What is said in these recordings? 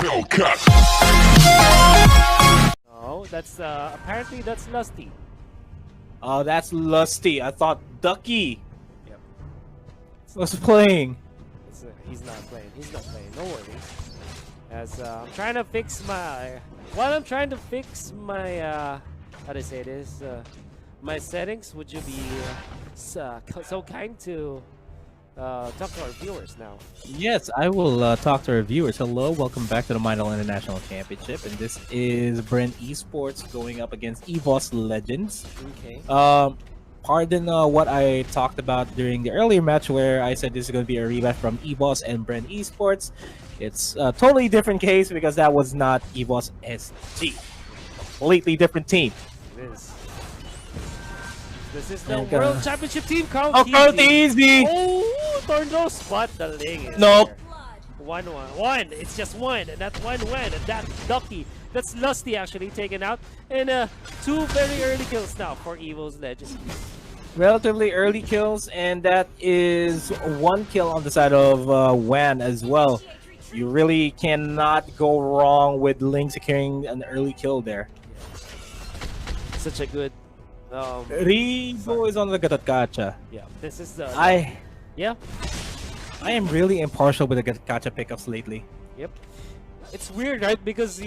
Oh, that's apparently that's Lusty. Oh, that's Lusty. I thought Ducky Yep. was playing. He's not playing. He's not playing. No worries. As I'm trying to fix my, while I'm trying to fix my, how to say this, my settings. Would you be so kind to talk to our viewers now? Yes, I will talk to our viewers. Hello, welcome back to the Mytel International Championship, and this is Bren Esports going up against Evos Legends. Okay. Pardon what I talked about during the earlier match where I said this is going to be a rematch from Evos and Bren Esports. It's a totally different case because that was not Evos SG. Completely different team. It is. This is the World Championship team, Carl. Oh, easy. Oh, Tornado spot the ling. Nope. 1-1. It's just one, and that one went, and that's Ducky. That's Lusty actually taken out, and 2 very early kills now for Evos Legends. Relatively early kills, and that is 1 kill on the side of Wan as well. You really cannot go wrong with Ling securing an early kill there. Such a good. Rivo is on the Gacha. Yeah, this is the. Yeah. I am really impartial with the Gacha pickups lately. Yep. It's weird, right? Because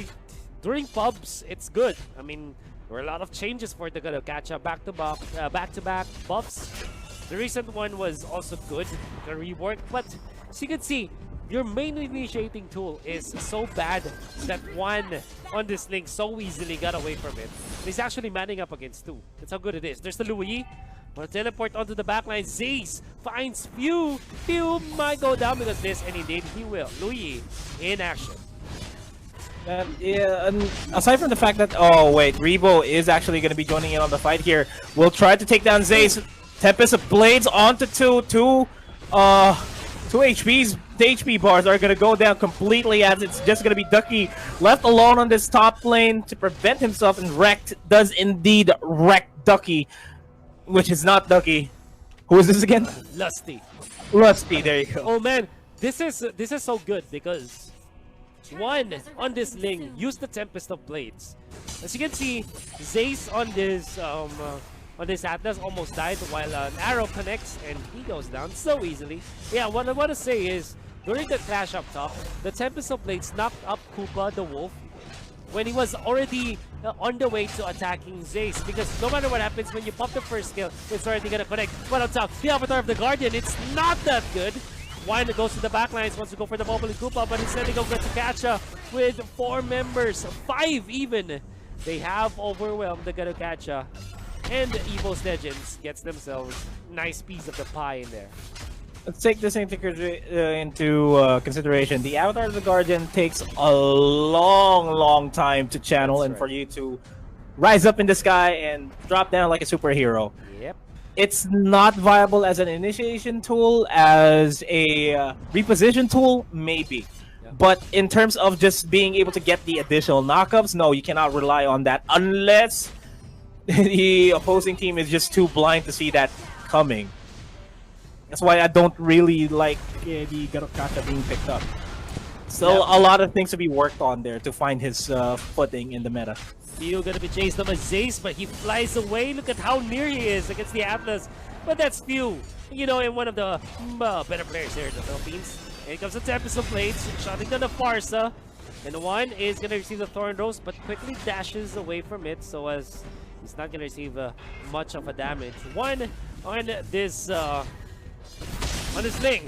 during pubs, it's good. I mean, there were a lot of changes for the Gacha back-to-back buffs. The recent one was also good, the rework, but as you can see, your main initiating tool is so bad that one on this link so easily got away from it. He's actually manning up against 2. That's how good it is. There's the Louis. Wanna teleport onto the backline. Zace finds Pew. Pew might go down because this, and indeed he will. Louis in action. Yeah, and aside from the fact that, oh wait, Rebo is actually going to be joining in on the fight here. We'll try to take down Zace. Tempest of Blades onto 2 HPs. The HP bars are going to go down completely as it's just going to be Ducky left alone on this top lane to prevent himself, and Wrecked does indeed wreck Ducky, which is not Ducky. Who is this again? Lusty. Lusty, there you go. Oh man, this is so good because one on this link use the Tempest of Blades. As you can see, Zace on this Atlas almost died while an arrow connects and he goes down so easily. Yeah, what I want to say is during the clash up top, the Tempest of Blades knocked up Koopa the Wolf when he was already on the way to attacking Zace, because no matter what happens, when you pop the first kill, it's already gonna connect. But on top, the Avatar of the Guardian, it's not that good. One goes to the backlines, wants to go for the Bubbly Koopa, but instead they go get to Gacha with 4 members, 5 even. They have overwhelmed the Gacha, and the Evos Legends gets themselves a nice piece of the pie in there. Let's take this into consideration. The Avatar of the Guardian takes a long time to channel. That's and right. For you to rise up in the sky and drop down like a superhero. Yep. It's not viable as an initiation tool, as a reposition tool, maybe. Yep. But in terms of just being able to get the additional knockups, no, you cannot rely on that unless the opposing team is just too blind to see that coming. That's why I don't really like the Gacha being picked up. Still, a lot of things to be worked on there to find his footing in the meta. Theo gonna be chased up by Zace, but he flies away. Look at how near he is against the Atlas. But that's Theo, you know, in one of the better players here in the Philippines. And here comes the Tempest of Blades, shotting down the Farsa. And one is gonna receive the Thorn Rose, but quickly dashes away from it, so as he's not gonna receive much of a damage. One on this link.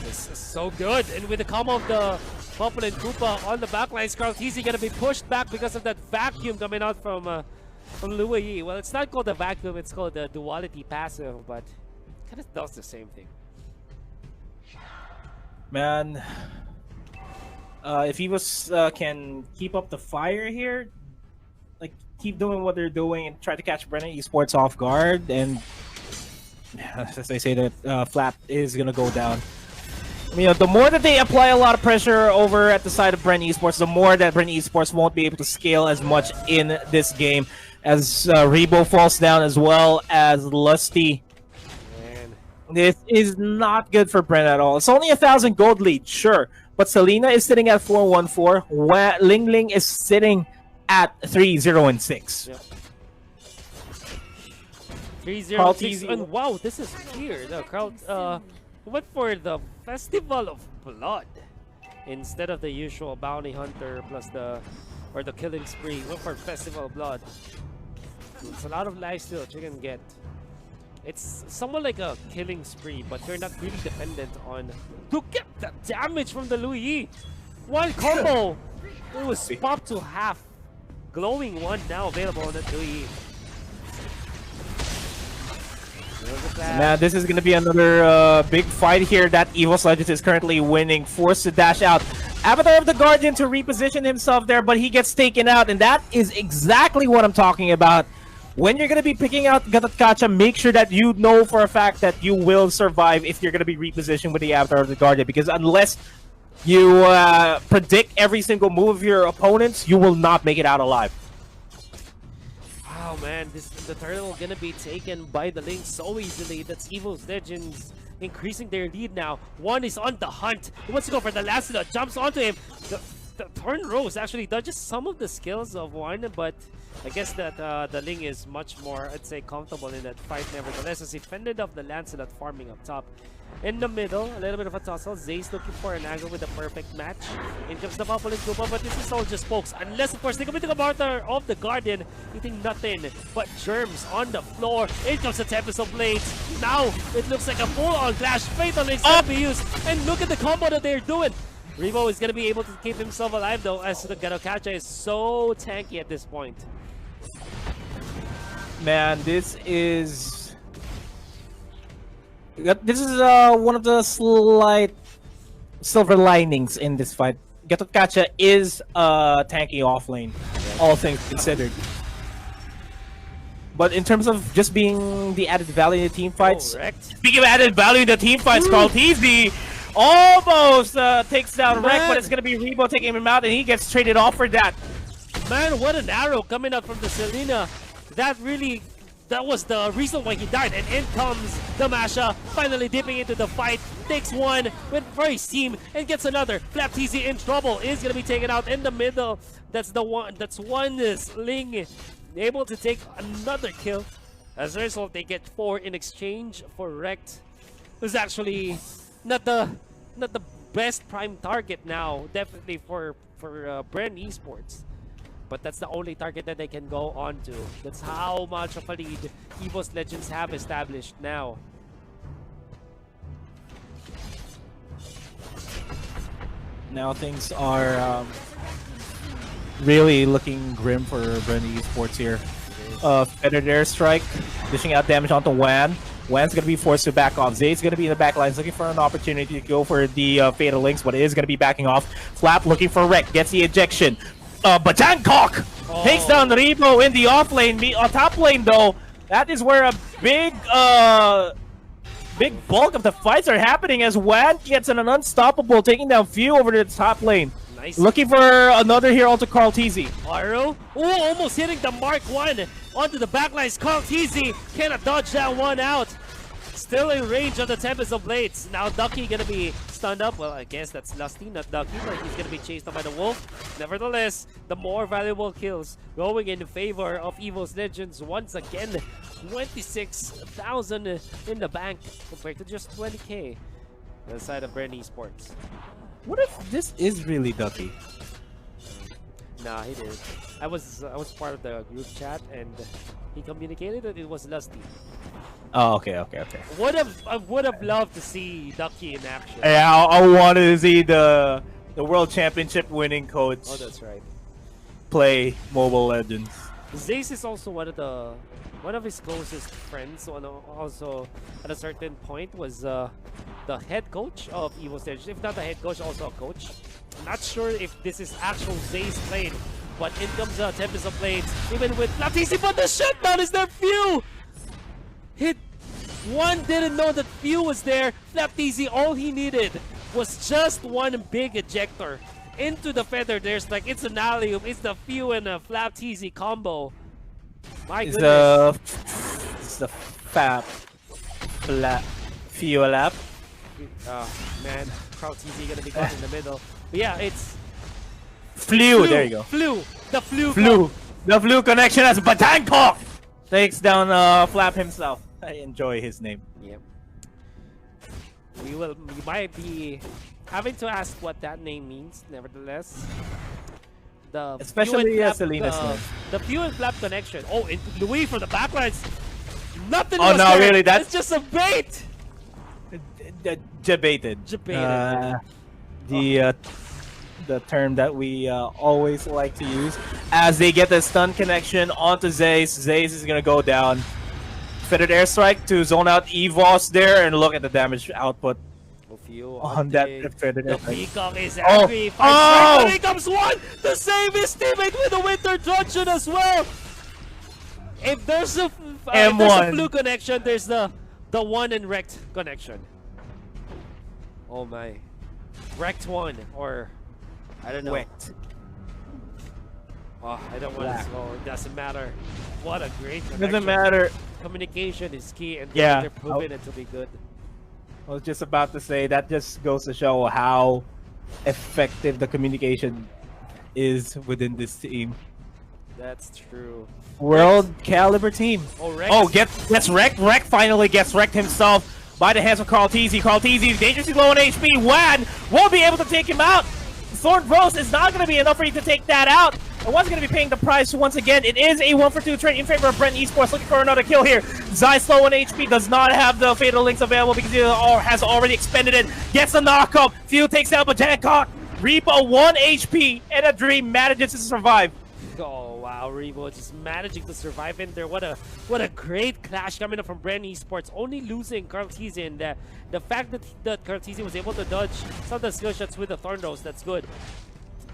This is so good, and with the combo of the Popple and Koopa on the backline, Scarltz gonna be pushed back because of that vacuum coming out from Louis. Well, it's not called a vacuum, it's called the duality passive, but it kind of does the same thing. Man, if Evos can keep up the fire here, like keep doing what they're doing and try to catch Bren Esports off guard, and as they say, that Flap is gonna go down. You know, the more that they apply a lot of pressure over at the side of Bren Esports, the more that Bren Esports won't be able to scale as much in this game. As Rebo falls down, as well as Lusty. Man. This is not good for Bren at all. It's only 1,000 gold lead, sure, But Selena is sitting at 4-1-4. Ling Ling is sitting at 3-0-6. Yep. 3-0-6. And wow, this is weird. The crowd went for the Festival of Blood instead of the usual Bounty Hunter plus the Killing Spree. Went for Festival of Blood. It's a lot of lifesteal that you can get. It's somewhat like a Killing Spree, but you're not really dependent on to get the damage from the Louis. One combo. It was popped to half. Glowing one now available on the Louis. Now this is going to be another big fight here that Evos Legends is currently winning. Forced to dash out. Avatar of the Guardian to reposition himself there, but he gets taken out, and that is exactly what I'm talking about. When you're going to be picking out Gatatkacha, make sure that you know for a fact that you will survive if you're going to be repositioned with the Avatar of the Guardian, because unless you predict every single move of your opponents, you will not make it out alive. Oh man, the turtle gonna be taken by the Link so easily. That's Evos Legends increasing their lead now. One is on the hunt. He wants to go for the last one. Jumps onto him. The turn rose actually dodges some of the skills of one, but I guess that the Ling is much more, I'd say, comfortable in that fight nevertheless, as he fended off the Lancelot farming up top. In the middle, a little bit of a tussle. Zay's looking for an angle with the perfect match. In comes the Papa and Koopa, but this is all just pokes. Unless, of course, they come into the Avatar of the Guardian, eating nothing but germs on the floor. In comes the Tempest of Blades. Now, it looks like a full-on Clash. Fatal Links gonna be used. And look at the combo that they're doing. Rebo is gonna be able to keep himself alive, though, as the Gatatkacha is so tanky at this point. Man, this is one of the slight silver linings in this fight. Gatatkacha is tanky offlane, all things considered. But in terms of just being the added value in the team fights, speaking of added value in the team fights, Kaltizi almost takes down Rek, but it's going to be Rebo taking him out, and he gets traded off for that. Man, what an arrow coming out from the Selena. That was the reason why he died, and in comes the Masha, finally dipping into the fight, takes one, went for his team, and gets another. Flapteezy in trouble, is gonna be taken out in the middle. That's one is Ling able to take another kill. As a result, they get 4 in exchange for Rekt, who's actually not the best prime target now, definitely for Bren Esports. But that's the only target that they can go on to. That's how much of a lead Evos Legends have established now. Now things are really looking grim for Bren Esports here. Feathered Airstrike, dishing out damage onto Wan. Wan's going to be forced to back off. Zay's going to be in the back lines looking for an opportunity to go for the Fatal Links, but it is going to be backing off. Flap looking for Rek, gets the ejection. But Bangkok takes down Rebo in the off lane. Top lane, though, that is where a big bulk of the fights are happening as Wan gets an unstoppable, taking down Few over to the top lane. Nice. Looking for another hero to Kaltizi. Arrow, almost hitting the Mark 1 onto the backlines. Kaltizi cannot dodge that one out. Still in range of the Tempest of Blades. Now Ducky gonna be stunned up. Well, I guess that's Lusty, not Ducky, but he's gonna be chased up by the Wolf. Nevertheless, the more valuable kills going in favor of Evos Legends once again. 26,000 in the bank compared to just 20k on the side of Bren Esports. What if this is really Ducky? Nah, he did. I was part of the group chat and he communicated that it was Lusty. Oh, okay. I would have loved to see Ducky in action. Yeah, I wanted to see the World Championship winning coach. Oh, that's right. Play Mobile Legends. Zace is also one of his closest friends. Also, at a certain point, was the head coach of Evos Legends. If not the head coach, also a coach. I'm not sure if this is actual Zace playing, but in comes the Tempest of Blades. Even with Latisi, but the shutdown is their Few! One didn't know that Few was there. Flapteezy, all he needed was just one big ejector into the feather. There's like, it's an alley-oop. It's the Few and a Flapteezy combo. My goodness. It's the Few lap. Oh, man. Krautisi gonna be caught in the middle. But yeah, it's Flew. There you go. Flew. The Flew. Flew. The Flew connection as Bangkok takes down Flap himself. I enjoy his name. Yep. We might be having to ask what that name means. Nevertheless, the Especially Flap, Selena's name. The Flew and Flap connection. Oh, into Louis for the backlines. Nothing. Oh was no, there. really? That's It's just a bait. debated. The term that we always like to use as they get the stun connection onto Zaze. Zaze is gonna go down. Fitted airstrike to zone out Evos there, and look at the damage output on that fitted The airstrike. Peacock is angry. Oh! Here comes one to save his teammate with a Winter Truncheon as well. If there's a Flew connection, there's the one and wrecked connection. Oh my, wrecked one, or I don't know. Wrecked. Oh, I don't want to. So it doesn't matter. What a great connection. Doesn't matter. Communication is key, and Yeah. they're proving it to be good. I was just about to say that just goes to show how effective the communication is within this team. That's true. World caliber team. Oh, Rex. Oh, gets wrecked. Wreck finally gets wrecked himself by the hands of Krautisi. Krautisi is dangerously low on HP. Wan won't be able to take him out. Thorn Rose is not going to be enough for you to take that out. And one's going to be paying the price once again. It is a 1-for-2 trade in favor of Bren Esports, looking for another kill here. Zai slow on HP, does not have the Fatal Links available because he has already expended it. Gets the knockup. Few takes out Bangkok. Reaper 1 HP, and a Dream manages to survive. Oh wow, Rebo just managing to survive in there. What a great clash coming up from Bren Esports. Only losing Krautisi, and the fact that Krautisi was able to dodge some of the skill shots with the Thorn Rose, that's good.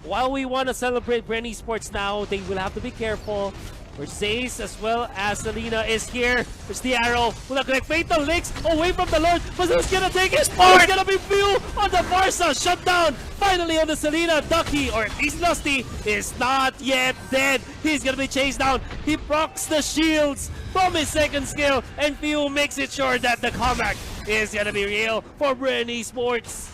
While we want to celebrate Bren Esports now, they will have to be careful. For Zaze as well as Selena is here. There's the arrow. Will connect Fatal Links away from the Lord. But who's gonna take it? It's gonna be Fuel on the Barca. Shut down. Finally on the Selena. Ducky, or at least Lusty, is not yet dead. He's gonna be chased down. He procs the shields from his second skill. And Fuel makes it sure that the comeback is gonna be real for Bren Esports.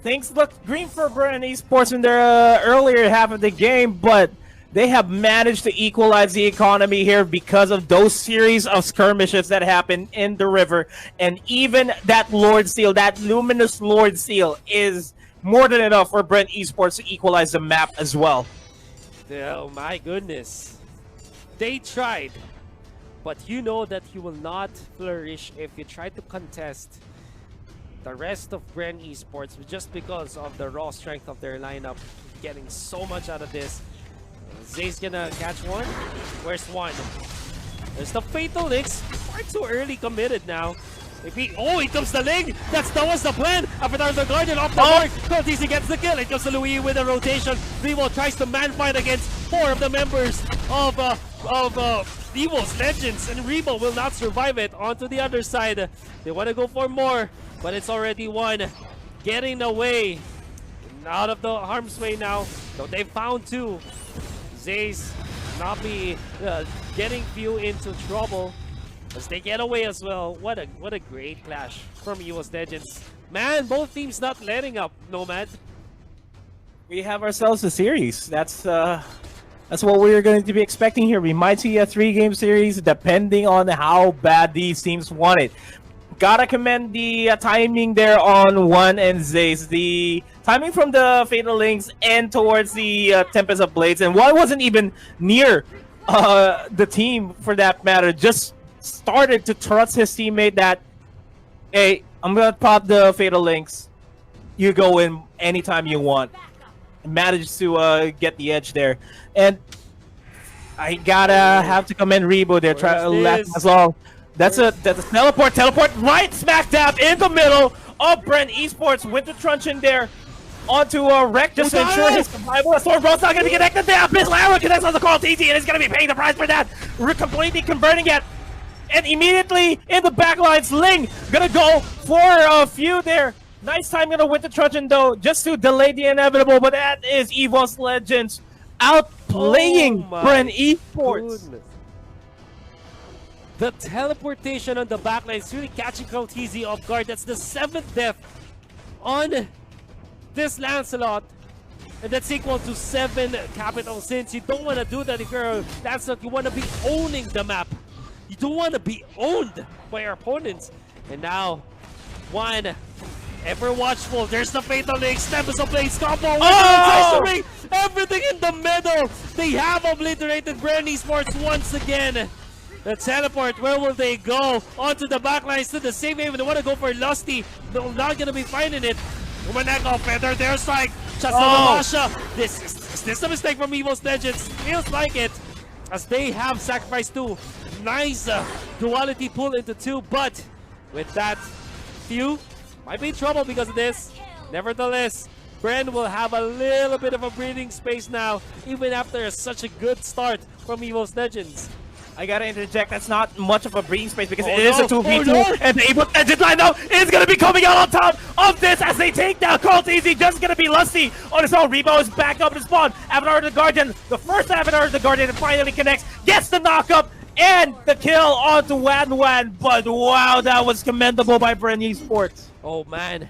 Things looked green for Bren Esports in their earlier half of the game, but they have managed to equalize the economy here because of those series of skirmishes that happened in the river. And even that Lord Seal, that luminous Lord Seal, is more than enough for Bren Esports to equalize the map as well. Oh my goodness. They tried, but you know that you will not flourish if you try to contest the rest of Bren Esports just because of the raw strength of their lineup. Getting so much out of this. Zay's gonna catch one. Where's one? There's the Fatal Links. Far too early committed now. Oh, here comes the Ling! That was the plan! Avatar the Guardian off the mark! Krautisi gets the kill! It comes to Louis with a rotation. Revo tries to man fight against 4 of the members of Evos Legends, and Revo will not survive it. Onto the other side. They want to go for more, but it's already one. Getting away. Out of the harm's way now. So they found 2. Zaze not be getting Few into trouble as they get away as well. What a great clash from Evos Legends. Man, both teams not letting up, Nomad. We have ourselves a series. That's what we're going to be expecting here. We might see a 3-game series depending on how bad these teams want it. Gotta commend the timing there on One and Zaze. The timing from the Fatal Links and towards the Tempest of Blades. And One wasn't even near the team for that matter. Just started to trust his teammate that, hey, I'm going to pop the Fatal Links. You go in anytime you want. And managed to get the edge there. And I gotta have to commend Rebo there. Left as well. That's a teleport right smack dab in the middle of Bren Esports. Winter Truncheon there onto a wreck just to ensure his survival. Sword Bro's not going to be connected there. Abyss Arrow connects on the Krautisi and is going to be paying the price for that. We're completely converting it. And immediately in the backlines, Ling going to go for a few there. Nice timing on the Winter Truncheon though, just to delay the inevitable. But that is Evos Legends outplaying Bren Esports. Goodness. The teleportation on the backline is really catching Krautisi off guard. That's the 7th death on this Lancelot. And that's equal to 7 capital sins. You don't want to do that if you're a Lancelot. You want to be owning the map. You don't want to be owned by your opponents. And now, one, ever watchful. There's the Fatal Links, Tempest of Blades combo. Oh! Everything in the middle. They have obliterated Bren Esports once again. The teleport, where will they go? Onto the backlines to the same aim. They want to go for Lusty. They're not going to be finding it. Umaneko, Feather, their strike. Just Masha. Is this a mistake from Evos Legends? Feels like it. As they have sacrificed 2. Nice duality pull into 2. But with that, few might be in trouble because of this. Nevertheless, Bren will have a little bit of a breathing space now, even after such a good start from Evos Legends. I gotta interject, that's not much of a breathing space because it is a 2v2, and the Evos Legends lineup is gonna be coming out on top of this as they take down Easy. Just gonna be Lusty on his own. Rebo is back up to spawn. Avatar of the Guardian, the first Avatar of the Guardian finally connects, gets the knockup and the kill onto Wan. But wow, that was commendable by Bren Esports. Oh man.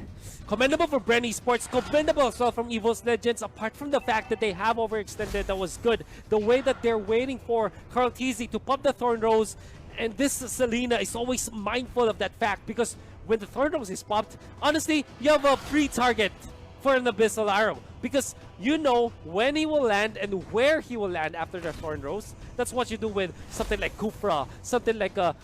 Commendable for Bren Esports, commendable as well from Evos Legends. Apart from the fact that they have overextended, that was good. The way that they're waiting for Carl Tizzy to pop the Thorn Rose, and this Selena is always mindful of that fact because when the Thorn Rose is popped, honestly, you have a free target for an Abyssal Arrow because you know when he will land and where he will land after the Thorn Rose. That's what you do with something like Kufra, something like a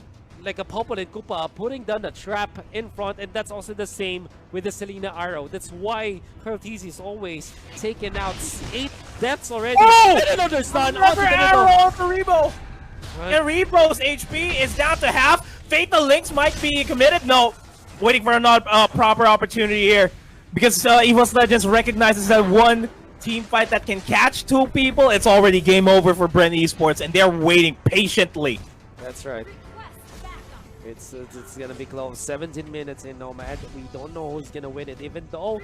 Popol and Koopa, putting down the trap in front, and that's also the same with the Selena Arrow. That's why Curtis is always taking out 8 deaths already. Oh! And another stun. Another arrow for Rebo. And Rebo's HP is down to half. Fatal Links might be committed. No, waiting for another proper opportunity here because Evos Legends recognizes that one team fight that can catch 2 people, it's already game over for Bren Esports, and they're waiting patiently. That's right. It's gonna be close. 17 minutes in Nomad. We don't know who's gonna win it, even though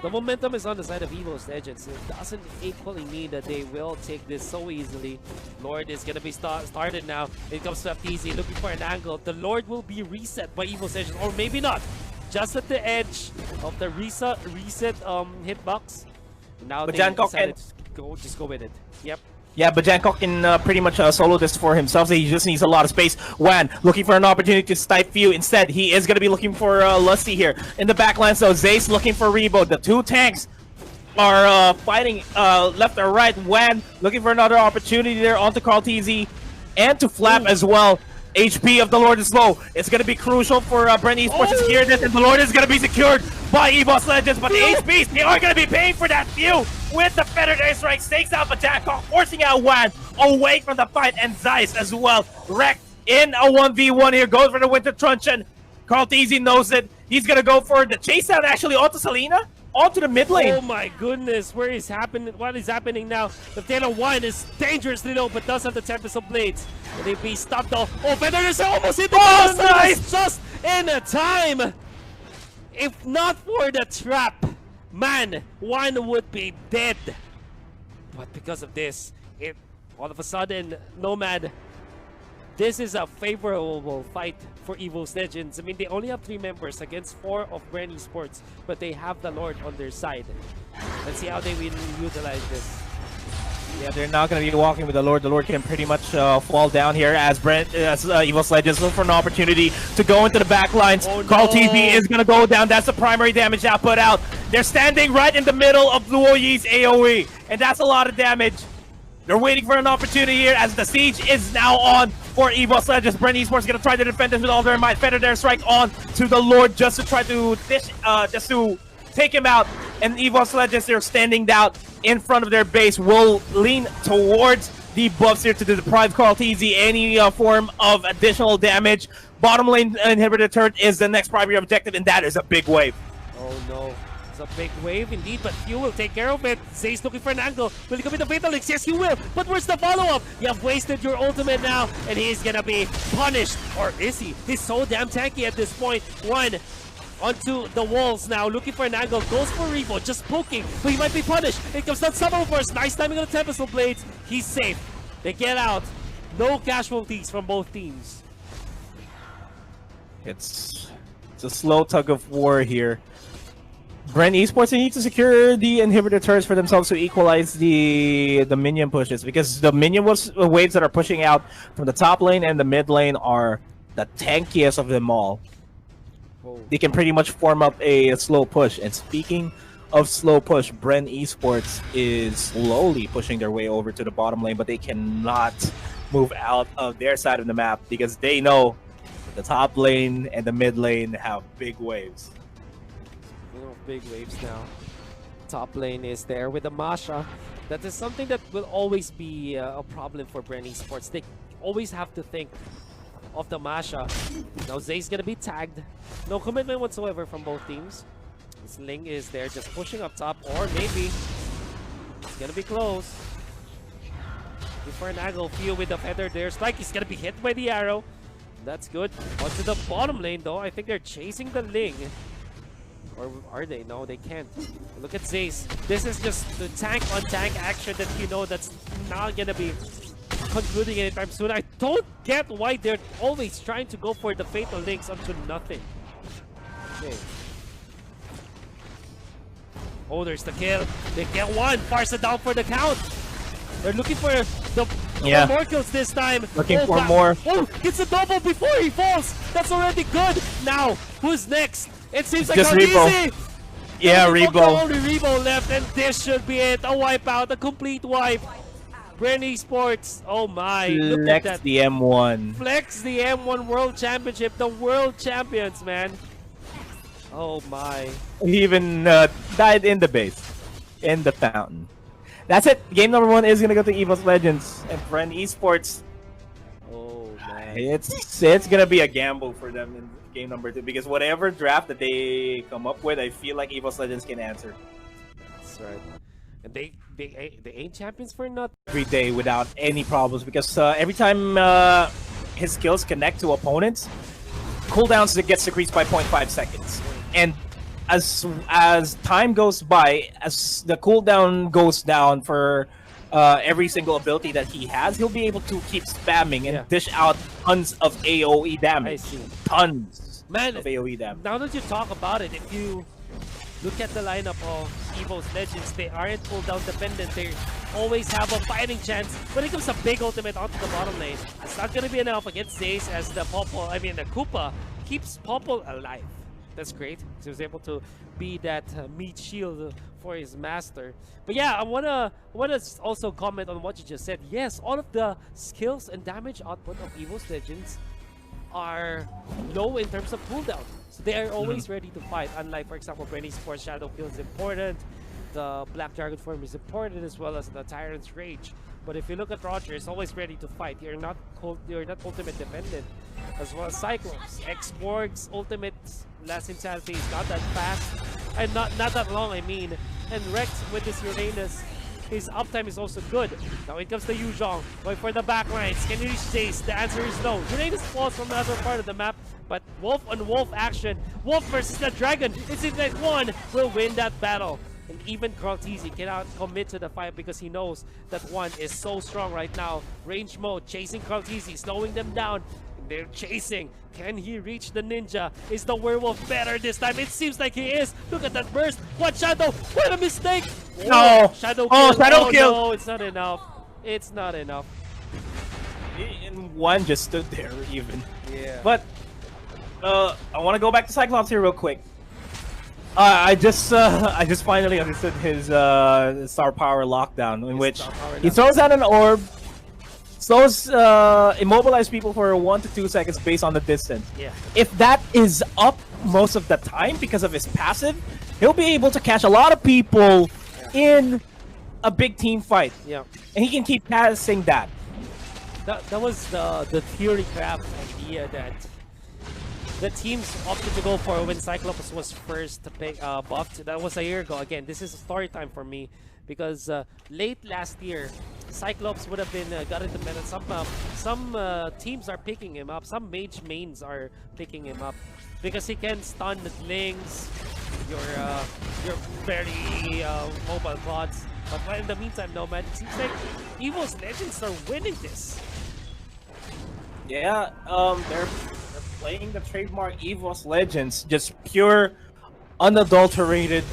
the momentum is on the side of Evos Legends. It doesn't equally mean that they will take this so easily. Lord is gonna be started now. It comes to FTZ looking for an angle. The Lord will be reset by Evos Legends, or maybe not. Just at the edge of the reset hitbox. Now they decided to just go with it. Yep. Yeah, but Jankok can pretty much solo this for himself, so he just needs a lot of space. Wan looking for an opportunity to snipe Few. Instead, he is going to be looking for Lusty here. In the backline, so Zace looking for Rebo. The 2 tanks are fighting left or right. Wan looking for another opportunity there onto Carl TZ and to Flap as well. HP of the Lord is low. It's going to be crucial for Bren Esports to secure this, and the Lord is going to be secured by Evos Legends, but the HPs, they are going to be paying for that Few with the Feather Airstrike. Stakes out Bajanko, forcing out Wan away from the fight, and Zeiss as well. Wrecked in a 1v1 here, goes for the Winter Truncheon. Carl Tizzy knows it. He's going to go for the chase out actually onto Selena. Onto the mid lane. Oh my goodness, what is happening now? The Taylor 1 is dangerously low, but does have the Tempest of Blades. Will they be stopped though? Oh, Feather is almost hit the nice! Just in time. If not for the trap, man, 1 would be dead. But because of this, all of a sudden, Nomad, this is a favorable fight for Evos Legends. I mean, they only have 3 members against 4 of Bren Esports, but they have the Lord on their side. Let's see how they will utilize this. Yeah, they're not going to be walking with the Lord. The Lord can pretty much fall down here as Evos Legends look for an opportunity to go into the back lines. Oh, Carl no. TV is going to go down. That's the primary damage output out. They're standing right in the middle of Luo Yi's AoE, and that's a lot of damage. They're waiting for an opportunity here as the siege is now on for Evos Legends. Bren Esports is going to try to defend this with all their might. Feather their strike on to the Lord just to try to take him out. And Evos Legends, they're standing down in front of their base, will lean towards the buffs here to deprive Carl TZ any form of additional damage. Bottom lane inhibitor turret is the next primary objective, and that is a big wave. Oh no. It's a big wave indeed, but Few will take care of it. Zay's looking for an angle. Will he commit the Fatal Links? Yes, he will. But where's the follow-up? You have wasted your ultimate now, and he's gonna be punished. Or is he? He's so damn tanky at this point. 1 onto the walls now, looking for an angle. Goes for Revo, just poking, but he might be punished. It comes down Summer Force. Nice timing on the Tempest of Blades. He's safe. They get out. No casualties from both teams. It's a slow tug of war here. Bren Esports, they need to secure the inhibitor turrets for themselves to equalize the minion pushes, because the minion waves that are pushing out from the top lane and the mid lane are the tankiest of them all. Oh. They can pretty much form up a slow push. And speaking of slow push, Bren Esports is slowly pushing their way over to the bottom lane, but they cannot move out of their side of the map because they know the top lane and the mid lane have big waves. Big waves now. Top lane is there with the Masha. That is something that will always be a problem for Bren Esports. They always have to think of the Masha. Now Zay's gonna be tagged. No commitment whatsoever from both teams. This Ling is there just pushing up top, or maybe it's gonna be close. Before an angle, Fio with the feather there. Strike is gonna be hit by the arrow. That's good. Onto the bottom lane though. I think they're chasing the Ling. Or are they? No, they can't. Look at Zace. This is just the tank-on-tank action that you know that's not gonna be concluding anytime soon. I don't get why they're always trying to go for the fatal links onto nothing. Okay. Oh, there's the kill. They get one. Farsa down for the count. They're looking for the more kills this time. Looking for more. Oh, gets a double before he falls. That's already good. Now, who's next? It seems like just Rebo. Yeah, Rebo. Only Rebo left, and this should be it. A wipeout, a complete wipe. Bren Esports. Oh my! Look at that. The M1. Flex the M1 World Championship. The world champions, man. Oh my! He even died in the base, in the fountain. That's it. Game number 1 is gonna go to Evos Legends and Bren Esports. Oh man! It's gonna be a gamble for them in game number 2 because whatever draft that they come up with, I feel like Evos Legends can answer. That's right. And they ain't champions for not every day without any problems because every time his skills connect to opponents, cooldowns gets decreased by 0.5 seconds. And as time goes by, as the cooldown goes down for every single ability that he has, he'll be able to keep spamming and dish out tons of AoE damage. I see. Tons of AoE damage. Now that you talk about it, if you look at the lineup of Evos Legends, they aren't cooldown dependent. They always have a fighting chance when it comes to big ultimate onto the bottom lane. It's not going to be enough against Zace as the the Koopa keeps Popple alive. That's great. He was able to be that meat shield for his master. But yeah, I wanna also comment on what you just said. Yes, all of the skills and damage output of Evos Legends are low in terms of cooldown. So they are always ready to fight. Unlike, for example, Bren Esports, Shadow Kill is important. The Black Dragon form is important, as well as the Tyrant's Rage. But if you look at Roger, he's always ready to fight. You're not ultimate dependent. As well as Cyclops, X-Borg's ultimate last insanity is not that fast, and not that long, I mean. And Rex with his Uranus, his uptime is also good. Now it comes to Yuzhong, going for the backlines. Can he reach Chase? The answer is no. Uranus falls from the other part of the map, but Wolf on Wolf action. Wolf versus the Dragon. It seems like one will win that battle. And even Kraltizi cannot commit to the fight because he knows that one is so strong right now. Range mode, chasing Kraltizi, slowing them down. They're chasing. Can he reach the ninja? Is the werewolf better this time? It seems like he is. Look at that burst. What Shadow? What a mistake! No! Shadow kill. Oh, Shadow kill! No, it's not enough. It's not enough. And one just stood there even. Yeah. But I want to go back to Cyclops here real quick. I just finally understood his star power lockdown, in which he throws out an orb, slows immobilize people for 1 to 2 seconds based on the distance. Yeah. If that is up most of the time because of his passive, he'll be able to catch a lot of people in a big team fight. Yeah. And he can keep passing that. That was the theory craft idea that the teams opted to go for when Cyclops was first buffed. That was a year ago. Again, this is a story time for me because late last year, Cyclops would have been gotten the meta. Some teams are picking him up. Some mage mains are picking him up because he can stun the lings, your very mobile bots. But in the meantime, no man. It seems like Evos Legends are winning this. Yeah, they're playing the trademark Evos Legends, just pure unadulterated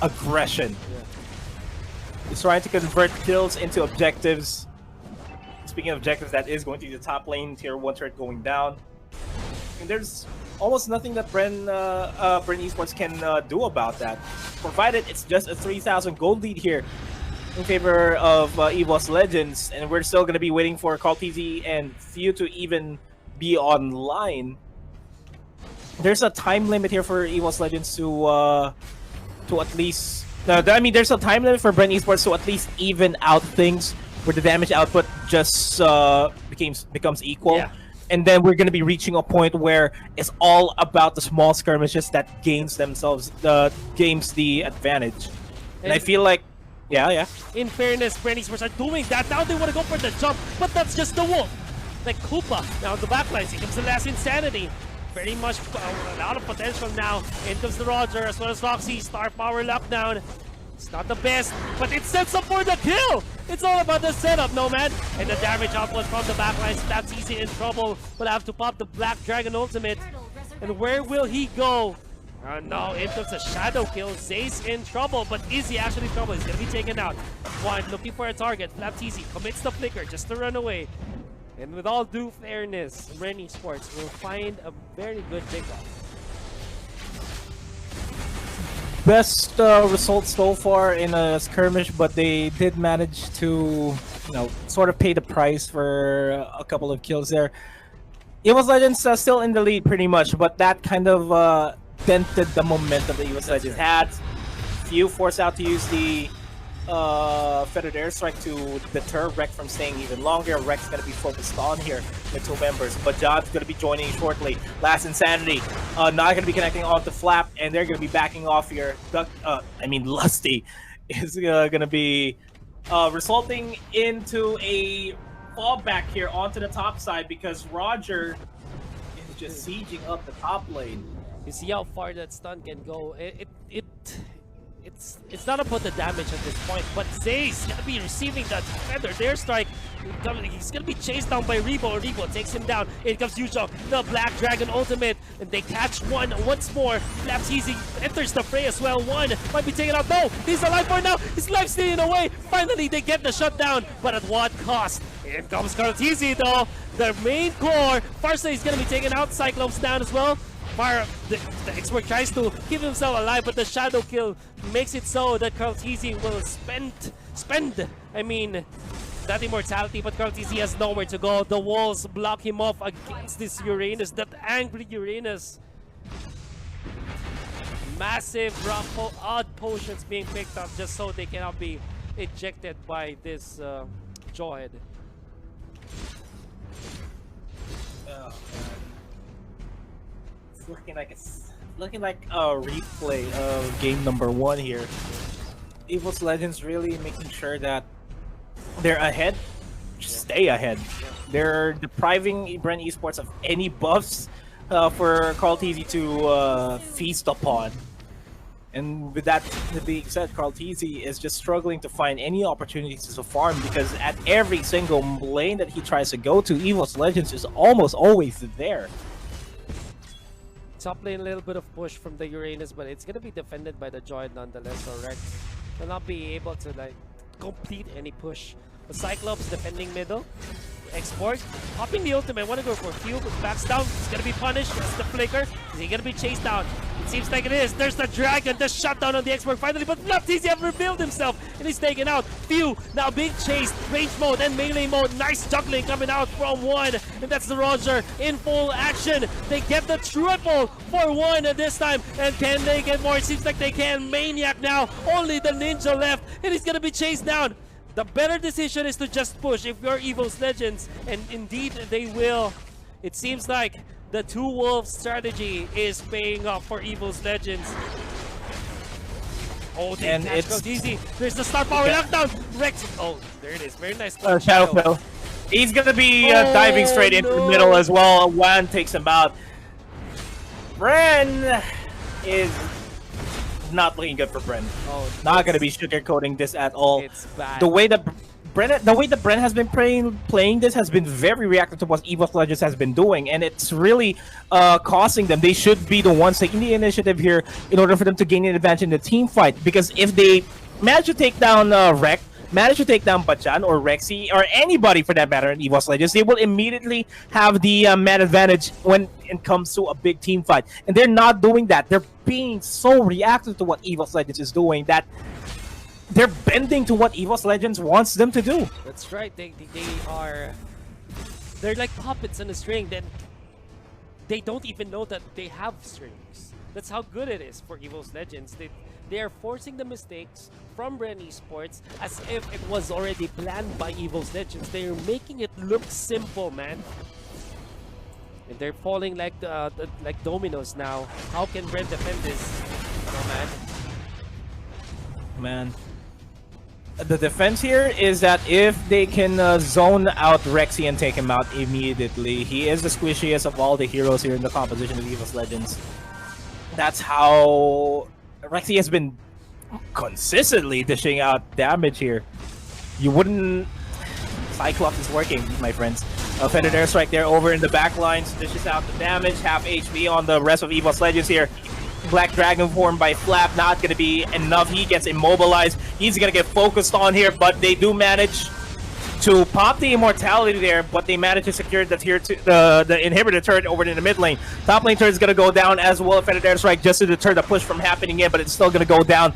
aggression. He's trying to convert kills into objectives. Speaking of objectives, that is going to be the top lane, tier 1 turret going down. And there's almost nothing that Bren Esports can do about that, provided it's just a 3,000 gold lead here in favor of Evos Legends, and we're still going to be waiting for Caltizi and Few to even be online. There's a time limit here for Evos Legends to at least... I mean, there's a time limit for Bren Esports to at least even out things where the damage output just becomes equal. Yeah. And then we're going to be reaching a point where it's all about the small skirmishes that gains the advantage. And I feel like, yeah. In fairness, Bren Esports are doing that. Now they want to go for the jump, but that's just the wolf. Like Koopa, now the backlines, here comes the last Insanity. Very much a lot of potential now. In comes the Roger, as well as Roxy, Star Power lockdown. It's not the best, but it sets up for the kill! It's all about the setup, no man. And the damage output from the backlines, that's easy in trouble. Will have to pop the Black Dragon ultimate. And where will he go? Oh no, it comes a shadow kill. Zay's in trouble, but is he actually in trouble? He's gonna be taken out. One, looking for a target. Flapteasy commits the flicker just to run away. And with all due fairness, Bren Esports will find a very good pickup. Best result so far in a skirmish, but they did manage to, sort of pay the price for a couple of kills there. Evos Legends still in the lead pretty much, but that kind of dented the momentum that Evos Legends had. Few forced out to use the Feathered Airstrike to deter Rek from staying even longer. Rek's going to be focused on here with 2 members, but John's going to be joining shortly. Last Insanity, not going to be connecting onto Flap, and they're going to be backing off here. Lusty is going to be resulting into a fallback here onto the top side because Roger is just sieging up the top lane. You see how far that stun can go. It's not about the damage at this point, but Zay's gonna be receiving that Feathered Airstrike. He's gonna be chased down by Rebo. Rebo takes him down. In comes Yuzhong, the Black Dragon ultimate, and they catch one once more. Flapteasy enters the fray as well. One might be taken out. No, he's alive for now. His life's staying away. Finally, they get the shutdown, but at what cost? In comes Caltizi though. The main core. Farsa is gonna be taken out. Cyclops down as well. The expert tries to keep himself alive, but the shadow kill makes it so that Caltizi will spend that immortality, but Caltizi has nowhere to go. The walls block him off against this Uranus, that angry Uranus. Massive odd potions being picked up just so they cannot be ejected by this Jawhead. Looking like a replay of game number 1 here. Evos Legends really making sure that they're ahead, stay ahead. They're depriving Bren Esports of any buffs for Caltizi to feast upon. And with that being said, Caltizi is just struggling to find any opportunities to farm because at every single lane that he tries to go to, Evos Legends is almost always there. Top lane, a little bit of push from the Uranus, but it's gonna be defended by the Jawhead nonetheless, so Rex will not be able to complete any push. The Cyclops defending middle. Export, popping the ultimate, want to go for Few, but backs down. He's gonna be punished. That's the flicker. Is he gonna be chased down? It seems like it is. There's the dragon, the shutdown on the Export finally, but Flapteasy have revealed himself and he's taken out. Few now being chased, range mode and melee mode. Nice juggling coming out from one, and that's the Roger in full action. They get the triple for one this time, and can they get more? It seems like they can. Maniac now, only the ninja left, and he's gonna be chased down. The better decision is to just push if you're Evos Legends, and indeed they will. It seems like the 2 wolves strategy is paying off for Evos Legends. Oh, they catch Caltizi. There's the star power lockdown. Rex. Oh, there it is. Very nice. Shadowfell. He's gonna be diving straight into the middle as well. Wan takes him out. Bren is not looking good for Bren. Oh, not gonna be sugarcoating this at all. It's bad. The way that the way that Bren has been playing this has been very reactive to what Evos Legends has been doing, and it's really costing them. They should be the ones taking the initiative here in order for them to gain an advantage in the team fight. Because if they manage to take down Rek, manage to take down Bajan or Rexy or anybody for that matter in Evos Legends, they will immediately have the man advantage when it comes to a big team fight. And they're not doing that. They're being so reactive to what Evos Legends is doing that they're bending to what Evos Legends wants them to do. That's right. They're like puppets on a string. Then they don't even know that they have strings. That's how good it is for Evos Legends. They are forcing the mistakes from Bren Esports as if it was already planned by Evos Legends. They're making it look simple, man. And they're falling like like dominoes now. How can Bren defend this? Oh, Man. The defense here is that if they can zone out Rexy and take him out immediately, he is the squishiest of all the heroes here in the composition of Evos Legends. That's how Rexy has been consistently dishing out damage here. You wouldn't... Cyclops is working, my friends. Fended Airstrike there over in the back lines, dishes out the damage, half HP on the rest of Evos Legends here. Black Dragon form by Flap, not going to be enough. He gets immobilized. He's going to get focused on here, but they do manage to pop the immortality there, but they manage to secure the the inhibitor turret over in the mid lane. Top lane turret is going to go down as well. Fended Airstrike just to deter the push from happening in, but it's still going to go down.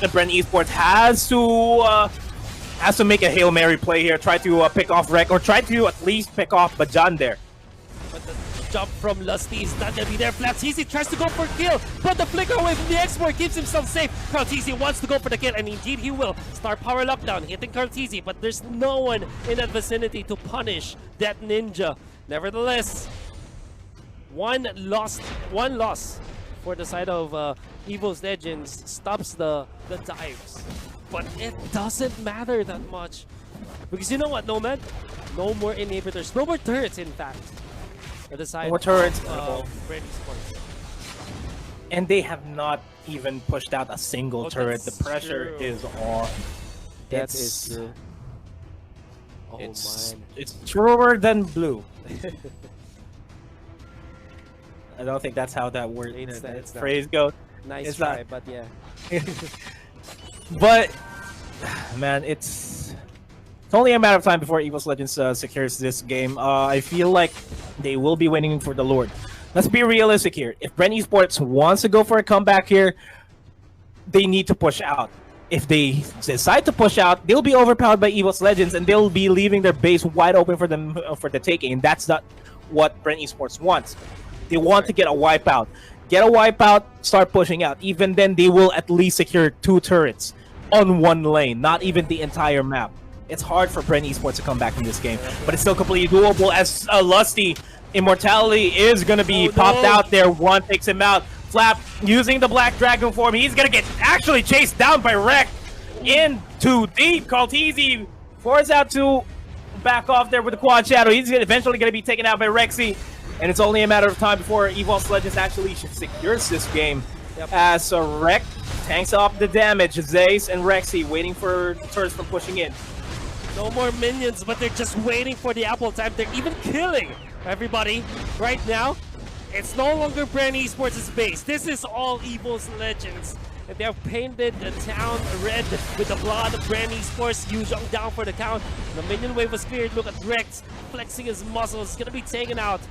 And Bren Esports has to make a Hail Mary play here, try to pick off Rek, or try to at least pick off Bajan there. But the jump from Lusty is not gonna be there. Flatteezy tries to go for kill, but the flicker away from the export keeps himself safe. Karlteezy wants to go for the kill, and indeed he will. Star power lockdown hitting Karlteezy, but there's no one in that vicinity to punish that ninja. Nevertheless, one loss for the side of Evos Legends stops the dives. But it doesn't matter that much. Because you know what, Nomad? No more inhibitors. No more turrets, in fact. At the side more turrets. of Bren Esports. And they have not even pushed out a single turret. The pressure true. is on. That is true. Oh, it's man. It's truer than blue. I don't think that's how that word phrase goes. Nice it's try, not. but yeah. But man, it's only a matter of time before Evos Legends secures this game. I feel like they will be waiting for the Lord. Let's be realistic here. If Bren Esports wants to go for a comeback here, they need to push out. If they decide to push out, they'll be overpowered by Evos Legends, and they'll be leaving their base wide open for them for the taking. And that's not what Bren Esports wants. They want to get a wipeout. Get a wipeout, start pushing out. Even then, they will at least secure 2 turrets on one lane, not even the entire map. It's hard for Bren Esports to come back in this game, but it's still completely doable as Lusty Immortality is going to be popped out there. One takes him out. Flap using the Black Dragon form. He's going to get actually chased down by Rek in too deep. Karlteezy forced out to back off there with the Quad Shadow. He's eventually going to be taken out by Rexy. And it's only a matter of time before Evos Legends actually secures this game. Yep. As Rek tanks off the damage. Zace and Rexy waiting for the turrets from pushing in. No more minions, but they're just waiting for the apple time. They're even killing everybody right now. It's no longer Bren Esports' base. This is all Evos Legends. And they have painted the town red with the blood of Bren Esports. Yu Zhong down for the count. The minion wave was cleared. Look at Rex flexing his muscles. He's gonna be taken out.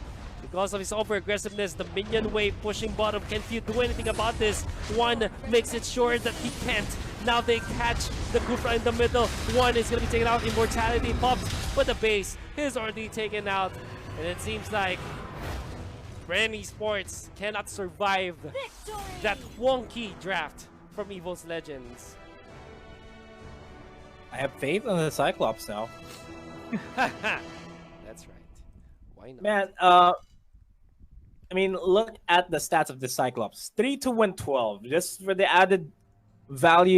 Because of his over-aggressiveness, the minion wave pushing bottom. Can't you do anything about this? One makes it sure that he can't. Now they catch the Kufra in the middle. One is going to be taken out. Immortality pops, but the base is already taken out. And it seems like Bren Esports cannot survive that wonky draft from Evos Legends. I have faith in the Cyclops now. That's right. Why not? Man, I mean, look at the stats of the Cyclops. 3-2-1-12, just for the added value.